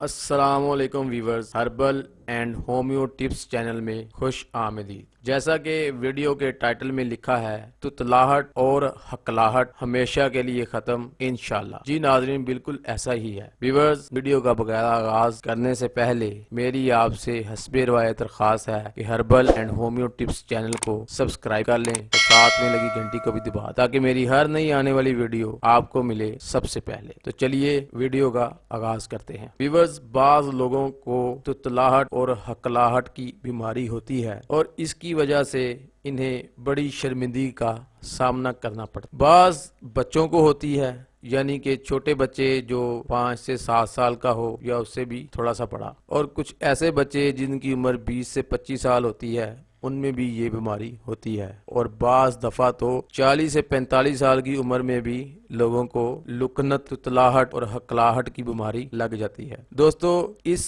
السلام علیکم viewers, herbal and homeo tips channel میں خوش آمدید۔ جیسا کہ ویڈیو کے ٹائٹل میں لکھا ہے، تتلاہٹ اور ہکلاہٹ ہمیشہ کے لیے ختم انشاءاللہ۔ جی ناظرین، بالکل ایسا ہی ہے۔ ویورز، ویڈیو کا باقاعدہ آغاز کرنے سے پہلے میری آپ سے حسب روایت درخواست ہے کہ herbal and homeo tips channel کو سبسکرائب کر لیں اور ساتھ میں لگی گھنٹی کو بھی دبا تاکہ میری ہر نئی آنے والی ویڈیو آپ کو ملے سب سے پہلے۔ تو چلیے ویڈیو کا آغاز کرتے ہیں۔ ویورز، بعض لوگوں کو تتلاہٹ اور ہکلاہٹ کی بیماری ہوتی ہے اور اس کی وجہ سے انہیں بڑی شرمندگی کا سامنا کرنا پڑتا ہے۔ بعض بچوں کو ہوتی ہے، یعنی کہ چھوٹے بچے جو 5 سے 7 سال کا ہو یا اس سے بھی تھوڑا سا بڑا، اور کچھ ایسے بچے جن کی عمر 20 سے 25 سال ہوتی ہے، ان میں بھی یہ بیماری ہوتی ہے، اور بعض دفعہ تو 40 سے 45 سال کی عمر میں بھی لوگوں کو لکنت، تتلاہٹ اور ہکلاہٹ کی بیماری لگ جاتی ہے۔ دوستو، اس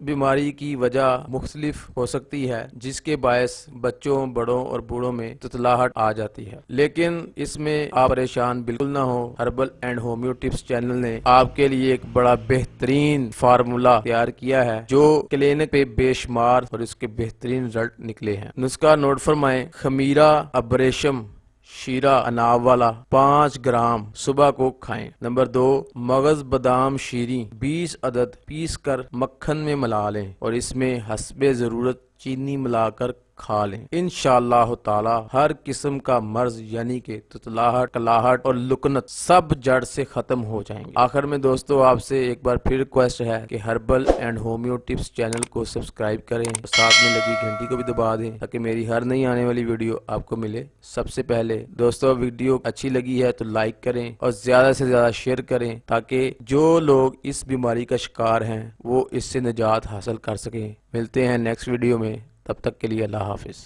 بیماری کی وجہ مختلف ہو سکتی ہے جس کے باعث بچوں، بڑوں اور بوڑھوں میں تتلاہٹ آ جاتی ہے، لیکن اس میں آپ پریشان بالکل نہ ہو۔ Herbal and homeo tips channel نے آپ کے لیے ایک بڑا بہترین فارمولا تیار کیا ہے جو کلینک پہ بے شمار اور اس کے بہترین رزلٹ نکلے ہیں۔ نسخہ نوٹ فرمائیں: خمیرہ ابریشم شیرہ اناو والا 5 گرام صبح کو کھائیں۔ نمبر 2، مغز بادام شیریں 20 عدد پیس کر مکھن میں ملا لیں اور اس میں حسب ضرورت چینی ملا کر کھا لیں۔ انشاءاللہ تعالی ہر قسم کا مرض یعنی کہ تتلاہٹ، کلاہٹ اور لکنت سب جڑ سے ختم ہو جائیں گے۔ آخر میں دوستو، آپ سے ایک بار پھر ریکویسٹ ہے کہ herbal and homeo tips channel کو سبسکرائب کریں اور ساتھ میں لگی گھنٹی کو بھی دبا دیں تاکہ میری ہر نئی آنے والی ویڈیو آپ کو ملے سب سے پہلے۔ دوستو، ویڈیو اچھی لگی ہے تو لائک کریں اور زیادہ سے زیادہ شیئر کریں تاکہ جو لوگ اس بیماری کا شکار ہیں وہ اس سے نجات حاصل کر سکیں۔ ملتے ہیں نیکسٹ ویڈیو میں، تب تک کے لیے اللہ حافظ۔